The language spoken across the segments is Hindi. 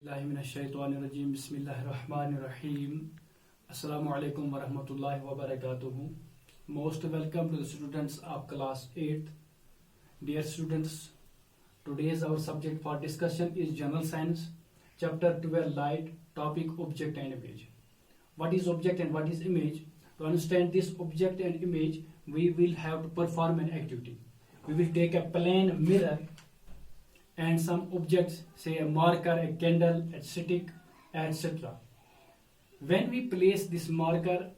Bismillahirrahmanirrahim. Bismillahirrahmanirrahim. Assalamu alaikum wa rahmatullahi wa barakatuhu. Most welcome to the students of class 8th. Dear students, today's our subject for discussion is General Science, Chapter 12 Light, topic Object and Image. What is object and what is image? To understand this object and image, we will have to perform an activity. We will take a plain mirror and some objects, say a marker, a candle, a stick, etc. When we place this marker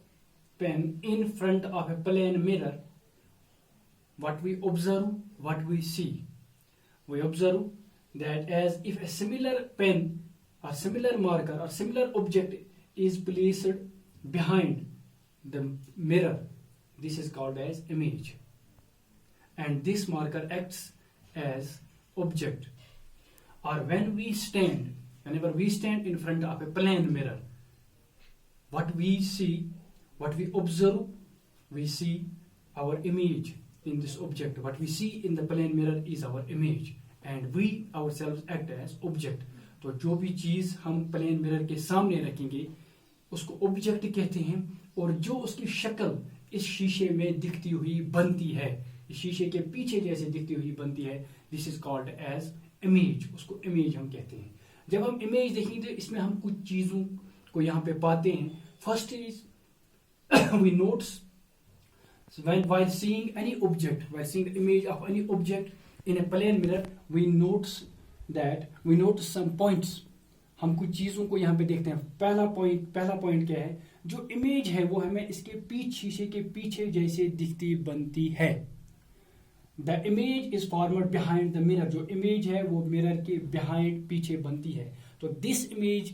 pen in front of a plain mirror, what we observe, what we see? We observe that as if a similar pen or similar marker or similar object is placed behind the mirror, this is called as image. And this marker acts as object. Or whenever we stand in front of a plain mirror, what we see, what we observe, we see our image in this object. What we see in the plain mirror is our image, and we ourselves act as object. तो जो भी चीज हम प्लेन मिरर के सामने रखेंगे उसको ऑब्जेक्ट कहते हैं, और जो उसकी शक्ल इस शीशे में दिखती हुई बनती है, शीशे के पीछे जैसे दिखती हुई बनती है, this is called as image. उसको इमेज हम कहते हैं. जब हम इमेज देखेंगे तो इसमें हम कुछ चीजों को यहाँ पे पाते हैं. First is we notes while seeing any object, while seeing the image of any object in a plane mirror, we notice some points. हम कुछ चीजों को यहाँ पे देखते हैं. पहला पॉइंट क्या है? जो इमेज है वो हमें इसके पीछे, शीशे के पीछे जैसे दिखती बनती है. The image is formed behind the mirror. जो इमेज है वो मिरर के behind, पीछे बनती है. तो this image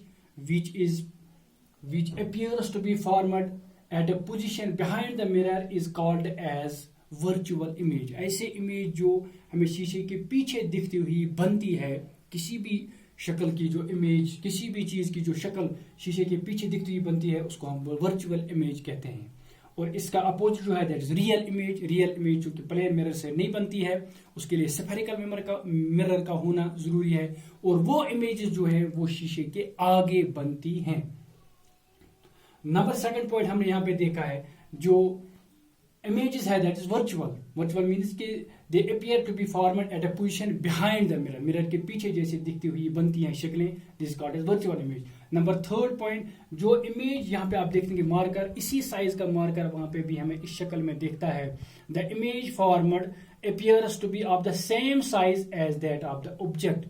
which appears to be formed at a position behind the mirror is called as virtual image. ऐसे इमेज जो हमें शीशे के पीछे दिखती हुई बनती है, किसी भी शक्ल की जो इमेज, किसी भी चीज की जो शक्ल शीशे के पीछे दिखती हुई बनती है, उसको हम वर्चुअल इमेज कहते हैं. और इसका अपोजिट जो है that is real image. Real image जो कि प्लेन मिरर से नहीं बनती है, उसके लिए स्फेरिकल मिरर का होना जरूरी है, और वो इमेजेस जो है वो शीशे के आगे बनती हैं. नंबर सेकंड पॉइंट हमने यहाँ पे देखा है, जो इमेजेस है दैट इज वर्चुअल मीन्स के they appear to be formed at a position behind the mirror. Mirror के पीछे जैसे दिखती हुई बनती हैं शक्लें, this called as virtual image. Number third point, जो इमेज यहाँ पे आप देखेंगे मार्कर, इसी साइज का मार्कर वहां पे भी हमें इस शक्ल में दिखता है. The image formed appears to be of the same size as that of the object.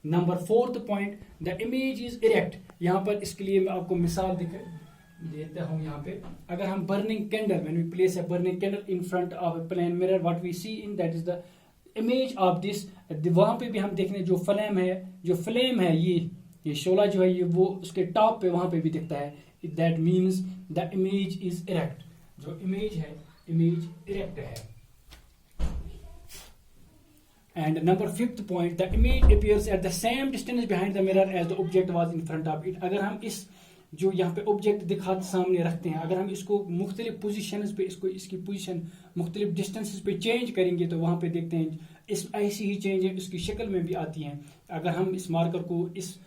Number fourth point, the image is erect. यहाँ पर इसके लिए मैं आपको मिसाल देता हूं. यहाँ पे अगर हम burning candle, when we place a burning candle in front of a plane mirror, what we see in that is the image of this. वहां पे भी हम देखने जो फ्लेम है ये शोला जो है ये वो उसके टॉप पे वहां पे भी दिखता है. That means the image is erect. जो इमेज है, इमेज इरेक्ट है. And number fifth point, the image appears at the same distance behind the mirror as the object was in front of it. अगर हम इस जो यहाँ पे ऑब्जेक्ट दिखाते सामने रखते हैं, अगर हम इसको मुख्तलिफ पोजीशंस पे इसकी पोजीशन मुख्तलिफ डिस्टेंसेस पे चेंज करेंगे तो वहां पे देखते हैं इस ऐसी ही चेंज है इसकी शक्ल में भी आती हैं. अगर हम इस मार्कर को इस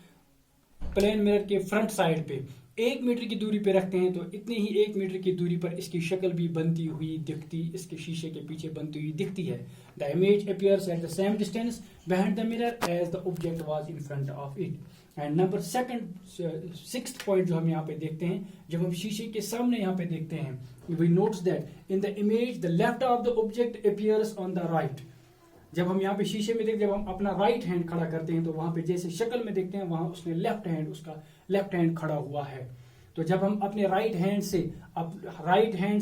प्लेन मिरर के फ्रंट साइड पे 1 मीटर की दूरी पे रखते हैं तो इतनी ही 1 मीटर की दूरी पर इसकी शक्ल भी बनती हुई दिखती, इसके शीशे के पीछे बनती हुई दिखती है. The image appears at the same distance behind the mirror as the object was in front of it. And number sixth point जो हम यहाँ पे देखते हैं, जब हम शीशे के सामने यहाँ पे देखते हैं, we notes that in the image the left of the object appears on the right. जब हम यहाँ पे शीशे में देखते हैं, जब हम अपना राइट हैंड खड़ा करते हैं तो वहां पे जैसे शक्ल में देखते हैं वहां उसने उसका लेफ्ट हैंड खड़ा हुआ है. तो जब हम अपने राइट हैंड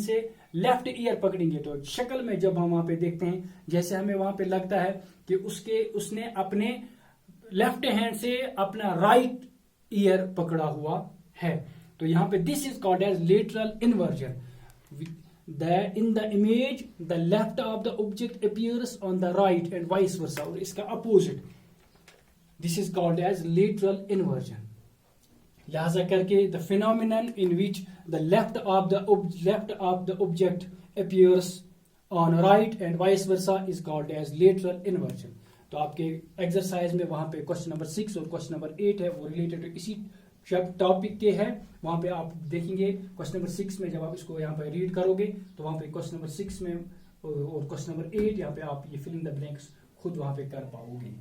से लेफ्ट ईयर पकड़ेंगे तो शक्ल में जब हम वहां पे देखते हैं, जैसे हमें वहां पे लगता है कि उसने अपने लेफ्ट हैंड से अपना राइट ईयर पकड़ा हुआ है. तो यहाँ पे this is called as lateral inversion. In the image, the left of the object appears on the right and vice versa. और इसका opposite. This is called as lateral inversion. लिहाजा करके the phenomenon in which the left of the object appears on right and vice versa is called as lateral inversion. तो आपके एक्सरसाइज में वहां पे क्वेश्चन नंबर 6 और क्वेश्चन नंबर 8 है, वो रिलेटेड इसी टॉपिक के हैं। वहां पे आप देखेंगे क्वेश्चन नंबर 6 में जब आप इसको यहाँ पे रीड करोगे तो वहां पे क्वेश्चन नंबर 6 में और क्वेश्चन नंबर 8 यहाँ पे आप ये फिल इन द ब्लैंक्स खुद वहां पे कर पाओगे।